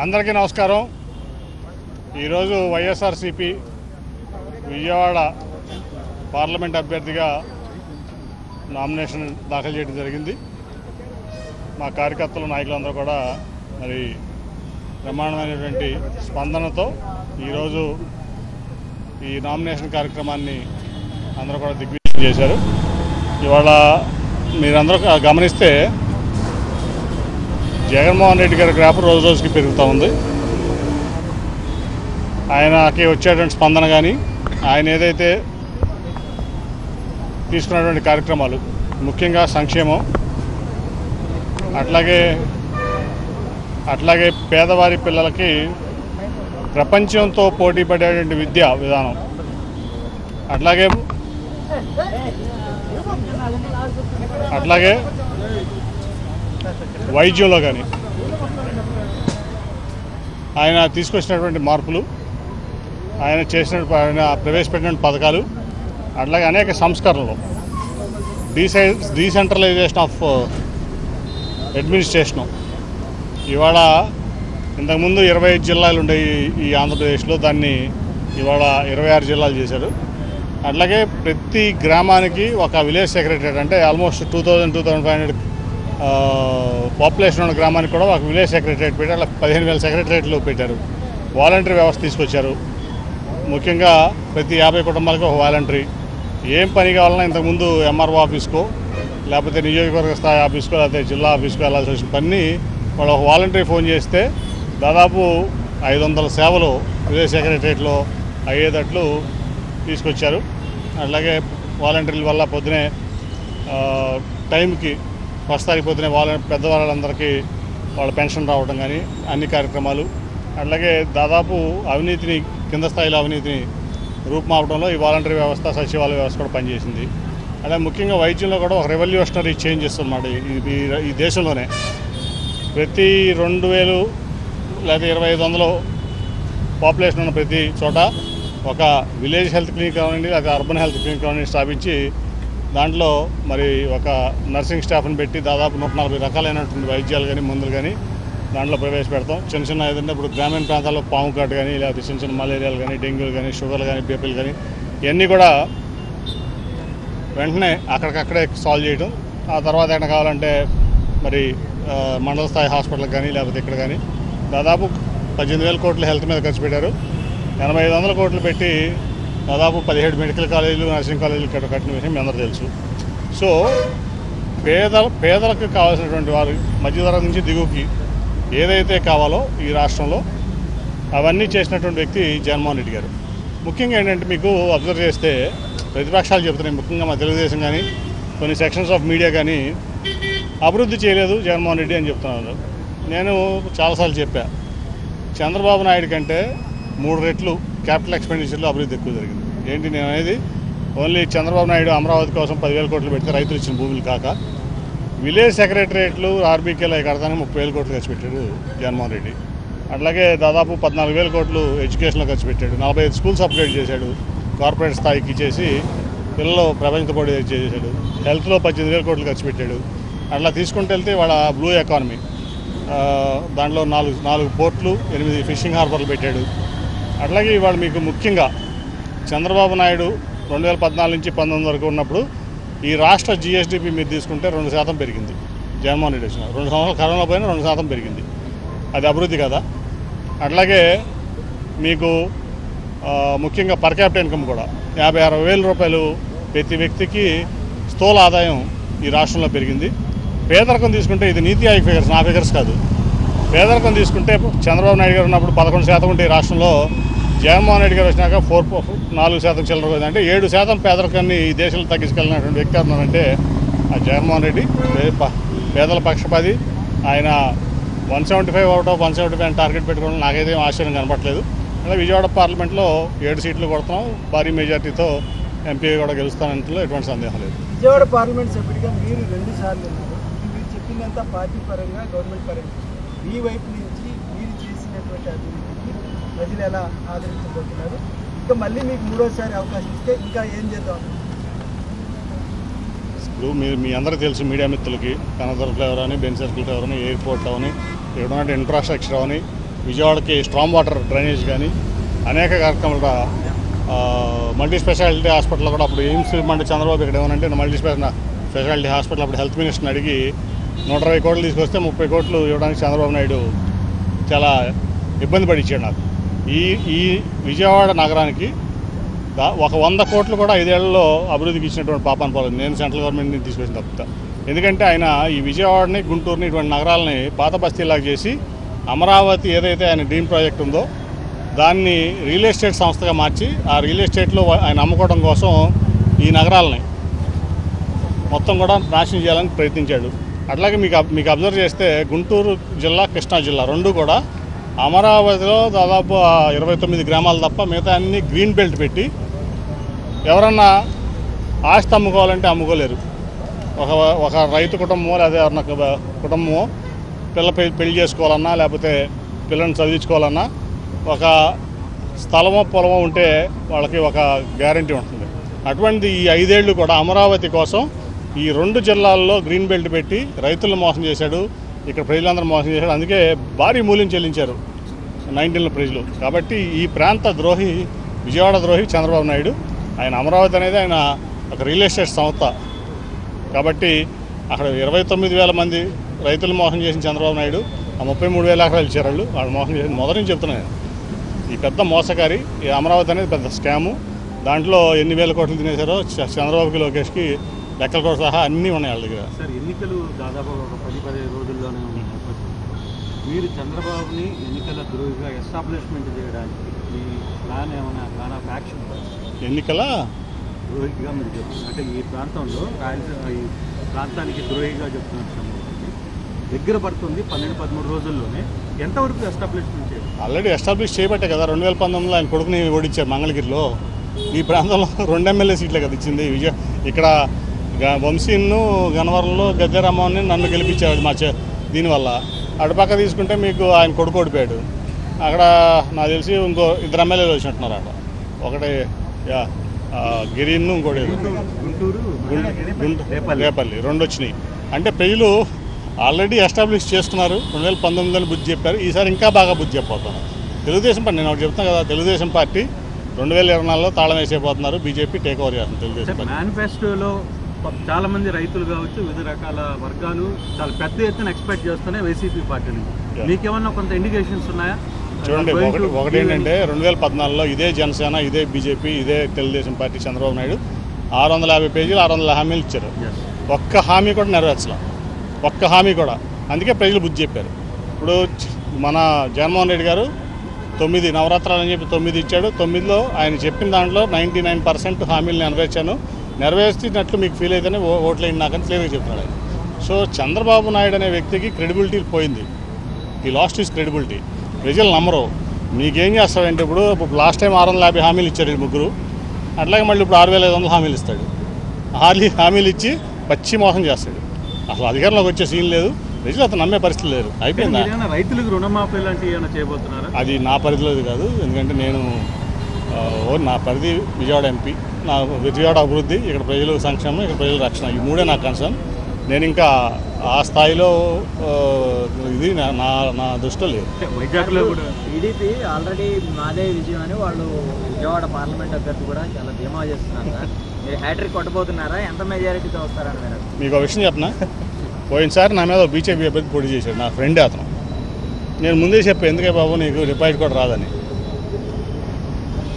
అందరికీ నమస్కారం. ఈరోజు వైఎస్ఆర్సీపీ విజయవాడ పార్లమెంట్ అభ్యర్థిగా నామినేషన్ దాఖలు చేయడం జరిగింది. మా కార్యకర్తలు నాయకులందరూ కూడా మరి బ్రహ్మాండమైనటువంటి స్పందనతో ఈరోజు ఈ నామినేషన్ కార్యక్రమాన్ని అందరూ కూడా దిగ్విజయం చేశారు. ఇవాళ మీరందరూ గమనిస్తే జగన్మోహన్ రెడ్డి గారి గ్రాఫ్ రోజు రోజుకి పెరుగుతూ ఉంది. ఆయనకి వచ్చేటువంటి స్పందన కానీ ఆయన ఏదైతే తీసుకున్నటువంటి కార్యక్రమాలు ముఖ్యంగా సంక్షేమం, అట్లాగే పేదవారి పిల్లలకి ప్రపంచంతో పోటీ పడేటువంటి విద్యా విధానం, అట్లాగే వైద్యంలో కానీ ఆయన తీసుకొచ్చినటువంటి మార్పులు, ఆయన ప్రవేశపెట్టిన పథకాలు, అట్లాగే అనేక సంస్కరణలు, డీసెంట్రలైజేషన్ ఆఫ్ అడ్మినిస్ట్రేషను. ఇవాళ ఇంతకుముందు 25 జిల్లాలు ఉండేవి ఈ ఆంధ్రప్రదేశ్లో, దాన్ని ఇవాళ 26 జిల్లాలు చేశారు. అట్లాగే ప్రతి గ్రామానికి ఒక విలేజ్ సెక్రటరేట్, అంటే ఆల్మోస్ట్ 2500 పాపులేషన్ ఉన్న గ్రామానికి కూడా ఒక విలేజ్ సెక్రటరేట్ పెట్టారు. అలా 15,000 సెక్రటరేట్లు పెట్టారు. వాలంటరీ వ్యవస్థ తీసుకొచ్చారు. ముఖ్యంగా ప్రతి 50 కుటుంబాలకు ఒక వాలంటరీ. ఏం పని కావాలన్నా ఇంతకుముందు ఎంఆర్ఓ ఆఫీస్కో లేకపోతే నియోజకవర్గ స్థాయి ఆఫీస్కో లేకపోతే జిల్లా ఆఫీస్కో వెళ్ళాల్సి వచ్చిన పని వాళ్ళు ఒక వాలంటరీ ఫోన్ చేస్తే దాదాపు 500 సేవలు విలేజ్ సెక్రటరేట్లో అయ్యేటట్లు తీసుకొచ్చారు. అలాగే వాలంటీర్ల వల్ల పొద్దునే టైంకి వస్తాయి, పొద్దునే పెద్దవాళ్ళందరికీ వాళ్ళ పెన్షన్ రావడం కానీ అన్ని కార్యక్రమాలు. అట్లాగే దాదాపు అవినీతిని, కింద స్థాయిలో అవినీతిని రూపుమాపడంలో ఈ వాలంటరీ వ్యవస్థ, సచివాలయ వ్యవస్థ కూడా పనిచేసింది. అలాగే ముఖ్యంగా వైద్యంలో కూడా ఒక రెవల్యూషనరీ చేంజెస్ అన్నమాట. ఈ దేశంలోనే ప్రతి 2000 లేదా 2500 పాపులేషన్ ఉన్న ప్రతి చోట ఒక విలేజ్ హెల్త్ క్లినిక్ కానివ్వండి, లేదా అర్బన్ హెల్త్ క్లినిక్ కానివ్వండి స్థాపించి దాంట్లో మరి ఒక నర్సింగ్ స్టాఫ్ని పెట్టి దాదాపు 140 రకాలైనటువంటి వైద్యాలు కానీ మందులు కానీ దాంట్లో ప్రవేశపెడతాం. చిన్న ఏదంటే ఇప్పుడు గ్రామీణ ప్రాంతాల్లో పాము కాటు కానీ, లేకపోతే చిన్న మలేరియాలు కానీ, డెంగ్యూలు కానీ, షుగర్లు కానీ, బీపీలు కానీ ఇవన్నీ కూడా వెంటనే అక్కడికక్కడే సాల్వ్ చేయడం. ఆ తర్వాత ఏమైనా కావాలంటే మరి మండల స్థాయి హాస్పిటల్కి కానీ లేకపోతే ఇక్కడ కానీ దాదాపు 18,000 కోట్లు హెల్త్ మీద ఖర్చు పెట్టారు. 8,500 కోట్లు పెట్టి దాదాపు 17 మెడికల్ కాలేజీలు, నర్సింగ్ కాలేజీలు కట్టిన విషయం మీ అందరూ తెలుసు. సో పేదలకు కావాల్సినటువంటి వారు మధ్యతరగతి నుంచి దిగువకి ఏదైతే కావాలో ఈ రాష్ట్రంలో అవన్నీ చేసినటువంటి వ్యక్తి జగన్మోహన్ రెడ్డి గారు. ముఖ్యంగా ఏంటంటే మీకు అబ్జర్వ్ చేస్తే ప్రతిపక్షాలు చెబుతున్నాయి, ముఖ్యంగా మా తెలుగుదేశం కానీ కొన్ని సెక్షన్స్ ఆఫ్ మీడియా కానీ అభివృద్ధి చేయలేదు జగన్మోహన్ రెడ్డి అని చెప్తున్నారు. నేను చాలాసార్లు చెప్పా, చంద్రబాబు నాయుడు కంటే 3 రెట్లు క్యాపిటల్ ఎక్స్పెండిచర్లో అభివృద్ధి ఎక్కువ జరిగింది. ఏంటి నేను అనేది, ఓన్లీ చంద్రబాబు నాయుడు అమరావతి కోసం 10,000 కోట్లు పెడితే రైతులు ఇచ్చిన భూములు కాక విలేజ్ సెక్రటరేట్లు, ఆర్బీకేలు కడతానే 30,000 కోట్లు ఖర్చు పెట్టాడు జగన్మోహన్ రెడ్డి. అట్లాగే దాదాపు 14,000 కోట్లు ఎడ్యుకేషన్లో ఖర్చు పెట్టాడు. 45 స్కూల్స్ అప్గ్రేడ్ చేశాడు, కార్పొరేట్ స్థాయికి చేసి పిల్లలు ప్రపంచంతో పోటీ చేశాడు. హెల్త్లో 18,000 కోట్లు ఖర్చు పెట్టాడు. అట్లా తీసుకుంటూ వెళ్తే వాళ్ళ బ్లూ ఎకానమీ, దాంట్లో 4 పోర్ట్లు, 8 ఫిషింగ్ హార్బర్లు పెట్టాడు. అట్లాగే ఇవాళ మీకు ముఖ్యంగా చంద్రబాబు నాయుడు 2014 నుంచి 19 వరకు ఉన్నప్పుడు ఈ రాష్ట్ర జిఎస్డిపి మీరు తీసుకుంటే 2% పెరిగింది. జగన్మోహన్ రెడ్డి వచ్చిన 2 సంవత్సరాలు కరోనా పోయినా 2% పెరిగింది. అది అభివృద్ధి కదా. అట్లాగే మీకు ముఖ్యంగా పర్ క్యాపిటల్ ఇన్కమ్ కూడా 56,000 రూపాయలు ప్రతి వ్యక్తికి స్థూల ఆదాయం ఈ రాష్ట్రంలో పెరిగింది. పేదరికం తీసుకుంటే ఇది నీతి ఆయోగ్ ఫిగర్స్, నా ఫిగర్స్ కాదు. పేదరికం తీసుకుంటే చంద్రబాబు నాయుడు గారు ఉన్నప్పుడు 11% ఉంటే ఈ రాష్ట్రంలో, జగన్మోహన్ రెడ్డి గారు వచ్చినాక 4% చిల్లర, అంటే 7% పేదరికాన్ని ఈ దేశంలో తగ్గించుకెళ్ళినటువంటి వ్యక్తి అన్నారంటే ఆ జగన్మోహన్ రెడ్డి పేదల పక్షపాతి. ఆయన 175 అవుట్ ఆఫ్ 175 అని టార్గెట్ పెట్టుకోవడం నాకైతే ఆశ్చర్యం కనపట్లేదు. అలా విజయవాడ పార్లమెంట్లో 7 సీట్లు కొడుతున్నాం, భారీ మెజార్టీతో ఎంపీ కూడా గెలుస్తానంటే ఎటువంటి సందేహం లేదు. విజయవాడ పార్లమెంట్ సభ్యుడిగా మీరు 2 సార్లు ఉన్నారు. మీరు చెప్పిందంత పార్టీ పరంగా, గవర్నమెంట్ పరంగా మీ వైపు నుంచి మీరు చేసినటువంటి అభివృద్ధికి ప్రజలు ఎలా ఆదరించబోతున్నారు? ఇంకా మళ్ళీ మీకు 3వసారి అవకాశం ఇస్తే ఇంకా ఏం చేద్దాం? ఇప్పుడు మీ అందరికీ తెలుసు, మీడియా మిత్రులకి, కనదర్ ఫ్లేవర్ అని, బెన్ సర్కిల్ ఫ్లేవర్ అని, ఎయిర్పోర్ట్ అవని, ఇక్కడ ఇన్ఫ్రాస్ట్రక్చర్ అవని, విజయవాడకి స్ట్రాంగ్ వాటర్ డ్రైనేజ్ కానీ అనేక కార్యక్రమాలు మల్టీ స్పెషాలిటీ హాస్పిటల్ కూడా అప్పుడు ఎయిమ్స్ ఇవ్వమంటే చంద్రబాబు ఇక్కడ ఏమనంటే మల్టీ స్పెషాలిటీ హాస్పిటల్ అప్పుడు హెల్త్ మినిస్టర్ని అడిగి 120 కోట్లు తీసుకొస్తే 30 కోట్లు ఇవ్వడానికి చంద్రబాబు నాయుడు చాలా ఇబ్బంది పడి ఇచ్చాడు నాకు. ఈ విజయవాడ నగరానికి ఒక 100 కోట్లు కూడా 5 ఏళ్లలో అభివృద్ధికి ఇచ్చినటువంటి పాపాన్ని పోలేదు. నేను సెంట్రల్ గవర్నమెంట్ని తీసుకొచ్చిన తప్పుతా. ఎందుకంటే ఆయన ఈ విజయవాడని గుంటూరుని ఇటువంటి నగరాలని పాత బస్తీలాగా చేసి అమరావతి ఏదైతే ఆయన డ్రీమ్ ప్రాజెక్ట్ ఉందో దాన్ని రియల్ ఎస్టేట్ సంస్థగా మార్చి ఆ రియల్ ఎస్టేట్లో ఆయన అమ్ముకోవడం కోసం ఈ నగరాలని మొత్తం కూడా నాశనం చేయాలని ప్రయత్నించాడు. అట్లాగే మీకు అబ్జర్వ్ చేస్తే గుంటూరు జిల్లా, కృష్ణా జిల్లా రెండు కూడా అమరావతిలో దాదాపు 29 గ్రామాలు తప్ప మిగతా అన్ని గ్రీన్ బెల్ట్ పెట్టి ఎవరన్నా ఆస్తి అమ్ముకోవాలంటే అమ్ముకోలేరు. ఒక రైతు కుటుంబమో లేదా ఎవరన్నా కుటుంబమో పెళ్లి చేసుకోవాలన్నా లేకపోతే పిల్లల్ని చదివించుకోవాలన్నా ఒక స్థలమో పొలమో ఉంటే వాళ్ళకి ఒక గ్యారంటీ ఉంటుంది. అటువంటి ఈ 5 ఏళ్ళు కూడా అమరావతి కోసం ఈ 2 జిల్లాల్లో గ్రీన్ బెల్ట్ పెట్టి రైతులను మోసం చేశాడు, ఇక్కడ ప్రజలందరూ మోసం చేశాడు. అందుకే భారీ మూల్యం చెల్లించారు 19లో ప్రజలు. కాబట్టి ఈ ప్రాంత ద్రోహి, విజయవాడ ద్రోహి చంద్రబాబు నాయుడు. ఆయన అమరావతి అనేది ఆయన ఒక రియల్ ఎస్టేట్ సంస్థ కాబట్టి అక్కడ 29,000 మంది రైతులు మోసం చేసిన చంద్రబాబు నాయుడు ఆ 33,000 ఎకరాలు ఇచ్చారు. వాళ్ళు మోసం చేసి మొదటి నుంచి చెప్తున్నాను, ఈ పెద్ద మోసకారి. ఈ అమరావతి అనేది పెద్ద స్కాము. దాంట్లో ఎన్ని వేల కోట్లు తినేశారో చంద్రబాబుకి, లోకేష్కి లెక్కలు కూడా సహా అన్నీ ఉన్నాయి వాళ్ళ దగ్గర. సార్, ఎన్నికలు దాదాపు ఒక 10-15 రోజుల్లోనే ఉన్నాయి. మీరు చంద్రబాబుని ఎన్నికల ద్రోహిగా ఎస్టాబ్లిష్మెంట్ చేయడానికి మీ ప్లాన్ ఏమైనా ప్లాన్ ఆఫ్ యాక్షన్? ఎన్నికల ద్రోహిగా మీరు చెప్తున్నారు అంటే ఈ ప్రాంతంలో ఈ ప్రాంతానికి ద్రోహిగా చెప్తున్నారు. దగ్గర పడుతుంది 12-13 రోజుల్లోనే. ఎంతవరకు ఎస్టాబ్లిష్మెంట్ చేయాలి? ఆల్రెడీ ఎస్టాబ్లిష్ చేయబట్టే కదా 2019లో ఆయన కొడుకుని ఓడించారు మంగళగిరిలో. ఈ ప్రాంతంలో 2 ఎమ్మెల్యే సీట్లే కదా ఇచ్చింది. ఇక్కడ వంశీను గన్నవరంలో గద్దెరామోహన్ని నన్ను గెలిపించాడు దీనివల్ల. అటుపక్క తీసుకుంటే మీకు ఆయన కొడుకు ఓడిపోయాడు. అక్కడ నాకు తెలిసి ఇంకో 2 ఎమ్మెల్యేలు వచ్చినట్టున్నారు. అక్కడ ఒకటి గిరిను, ఇంకోటి రేపల్లి 2 వచ్చినాయి. అంటే ప్రజలు ఆల్రెడీ ఎస్టాబ్లిష్ చేస్తున్నారు. 2019లో బుద్ధి చెప్పారు. ఈసారి ఇంకా బాగా బుద్ధి చెప్పబోతున్నారు. తెలుగుదేశం పార్టీ, నేను ఒకటి చెప్తాను కదా, తెలుగుదేశం పార్టీ 2024లో తాళం వేసేపోతున్నారు. బీజేపీ టేక్ ఓవర్ చేస్తుంది తెలుగుదేశం పార్టీ. మేనిఫెస్టోలో చాలా మంది రైతులు కావచ్చు, వివిధ రకాల వర్గాలు చాలా పెద్ద ఎత్తున ఎక్స్పెక్ట్ చేస్తున్నాయి వైసీపీ పార్టీని. మీకేమన్నా కొంత ఇండికేషన్స్ ఉన్నాయా? చూడండి, ఒకటి ఏంటంటే 2014లో ఇదే జనసేన, ఇదే బీజేపీ, ఇదే తెలుగుదేశం పార్టీ చంద్రబాబు నాయుడు 650 పేజీలు 600 హామీలు ఇచ్చారు. ఒక్క హామీ కూడా నెరవేర్చలా, ఒక్క హామీ కూడా. అందుకే ప్రజలు బుద్ధి చెప్పారు. ఇప్పుడు మన జగన్మోహన్ రెడ్డి గారు 9 నవరాత్రాలు అని చెప్పి 9 ఇచ్చాడు. 9లో ఆయన చెప్పిన దాంట్లో 99% హామీలు నెరవేర్చినట్లు మీకు ఫీల్ అయితేనే ఓట్లు వేయండి నాకని క్లియర్గా చెప్తున్నాడు ఆయన. సో చంద్రబాబు నాయుడు అనే వ్యక్తికి క్రెడిబిలిటీ పోయింది. ఈ లాస్ట్ ఈజ్ క్రెడిబిలిటీ. ప్రజలు నమ్మరు. మీకేం చేస్తాడంటే ఇప్పుడు లాస్ట్ టైం 650 హామీలు ఇచ్చారు ముగ్గురు, అట్లాగే మళ్ళీ ఇప్పుడు 6,500 హామీలు ఇస్తాడు. హామీలు ఇచ్చి పచ్చి మోసం చేస్తాడు. అసలు అధికారంలోకి వచ్చే సీన్ లేదు. ప్రజలు అతను నమ్మే పరిస్థితి లేదు. అయిపోయిందా? రైతులకు రుణమాఫీ లాంటివి ఏమైనా చేయబోతున్నారా? అది నా పరిధిలోది కాదు. ఎందుకంటే నేను నా పరిధి విజయవాడ ఎంపీ, నా విజయవాడ అభివృద్ధి, ఇక్కడ ప్రజలు సంక్షేమం, ఇక్కడ ప్రజల రక్షణ, ఈ మూడే నాకు కన్సర్న్. నేను ఇంకా ఆ స్థాయిలో ఇది నా దృష్టిలో లేదు. వైజాగ్లో కూడా టీడీపీ ఆల్రెడీ మాదే విజయం అని వాళ్ళు విజయవాడ పార్లమెంట్ అభ్యర్థి కూడా చాలా ధీమా చేస్తున్నారు సార్. మీరు హ్యాట్రిక్ కొట్టబోతున్నారా? ఎంత మెజారిటీతో వస్తారని మీరు? మీకు ఒక విషయం చెప్పనా, పోయినసారి నా మీద బీజేపీ అభ్యర్థి పోటీ చేశాడు, నా ఫ్రెండే అతను. నేను ముందే చెప్పాను, ఎందుకే బాబు నీకు డిపాజిట్ కూడా రాదని.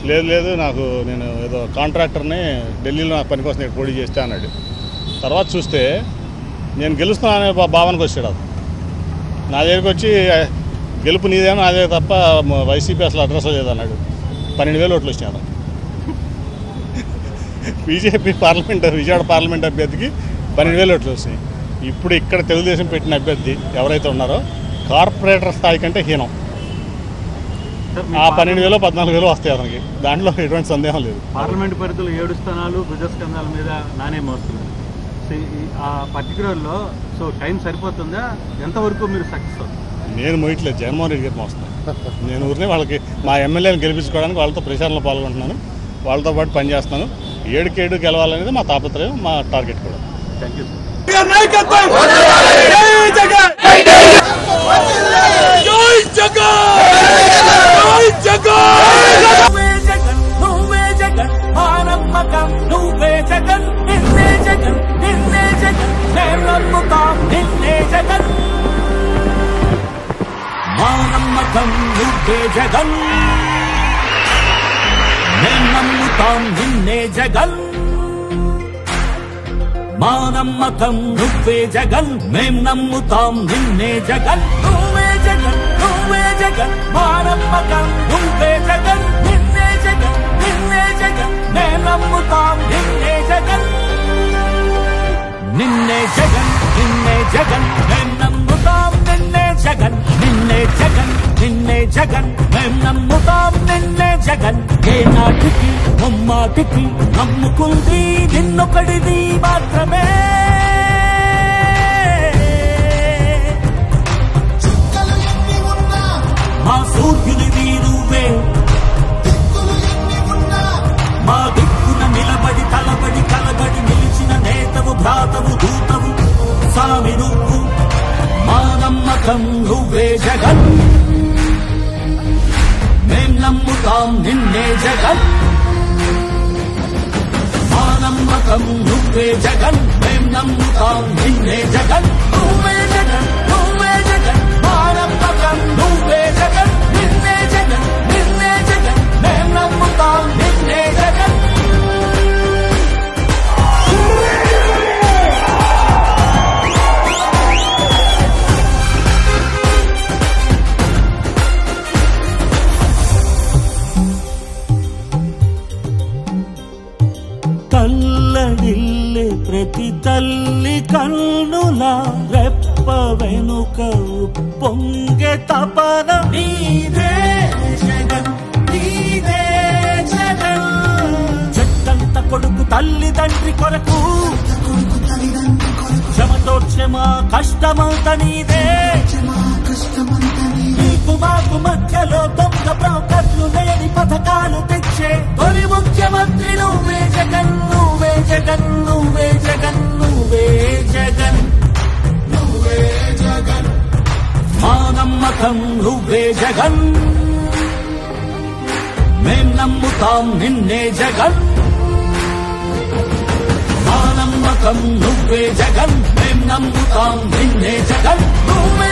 లేదు నేను ఏదో కాంట్రాక్టర్ని ఢిల్లీలో నా పని కోసం ఇక్కడ పోటీ చేస్తే అన్నాడు. తర్వాత చూస్తే నేను గెలుస్తున్నాననే భావనకు వచ్చాడు అతను. నా దగ్గరికి వచ్చి గెలుపు నీదేమో నాదే తప్ప వైసీపీ అసలు అడ్రస్ లేదన్నాడు. 12,000 ఓట్లు వచ్చినాయి అతను. బీజేపీ విజయవాడ పార్లమెంట్ అభ్యర్థికి 12,000 ఓట్లు వచ్చినాయి. ఇప్పుడు ఇక్కడ తెలుగుదేశం పెట్టిన అభ్యర్థి ఎవరైతే ఉన్నారో కార్పొరేటర్ స్థాయి కంటే హీనం. ఆ 12,000 14,000 వస్తాయి అతనికి. దాంట్లో ఎటువంటి సందేహం లేదు. పార్లమెంట్ పరిధిలో 7 స్థానాలు భుజస్కంధాల మీద నానే మోస్తున్నారు. ఆ పర్టికులర్లో సో టైం సరిపోతుందా? ఎంతవరకు మీరు సక్సెస్ అవుతుంది? నేను మోయట్లేదు, జగన్మోహన్ రెడ్డి గారు మోస్తున్నాను. నేను ఊరినే వాళ్ళకి మా ఎమ్మెల్యేని గెలిపించుకోవడానికి వాళ్ళతో ప్రచారంలో పాల్గొంటున్నాను, వాళ్ళతో పాటు పనిచేస్తున్నాను. 7 గెలవాలనేది మా తాపత్రయం, మా టార్గెట్ కూడా. Thank you sir. నమ్మకం నువ్వే జగన్ మేం నమ్ముతాం నిన్నే జగన్ నువ్వే జగన్ నువ్వే జగన్ మా నమ్మకం నువ్వే జగన్ నిన్నే జగన్ నిన్నే జగన్ మేం నమ్ముతాం నిన్నే జగన్ నిన్నే జగన్ నిన్నే జగన్ మేం నమ్ముతాం నిన్నే జగన్ నిన్నే జగన్ నిన్నే జగన్ మేం నమ్ముతాం నిన్నే జగన్ ఏ నాటికి ముమ్మాటికి నమ్ముకుంది నిన్నొకడిది మాత్రమే మా సూర్యునివి నువ్వే మా దిక్కున నిలబడి తలబడి కలబడి నిలిచిన నేతవు భ్రాతవు దూతవు సామి నువ్వు మా నమ్మకం నువ్వే జగన్ మేం నమ్ముతాం నిన్నే జగన్ మా నమ్మకం నువ్వే జగన్ మేం నమ్ముతాం నిన్నే జగన్ నువ్వే జగన్ నువ్వే జగన్ మా నమ్మకం నువ్వే జగన్ నిన్నే జగన్ నిన్నే జగన్ మేం నమ్ముతాం నిన్నే జగన్ కల్లడిల్లే ప్రతి తల్లి కన్నుల రెప్ప వెనుక పొంగే తపన నీదే జగన్ నీదే జగన్ చెట్టంత కొడుకు తల్లిదండ్రి కొరకు క్షమతోక్షమ కష్టమంత నీదే నీకు మాకు మధ్యలో దొంగ బ్రోకర్లు లేని పథకాలు తెచ్చే తొలి ముఖ్యమంత్రి నువ్వే జగన్ నువ్వే జగన్ నువ్వే జగన్ నువ్వే జగన్ నువ్వే జగన్ మా నమ్మకం నువ్వే జగన్ మేం నమ్ముతాం నిన్నే జగన్ మా నమ్మకం నువ్వే జగన్ మేం నమ్ముతాం నిన్నే జగన్ నువ్వే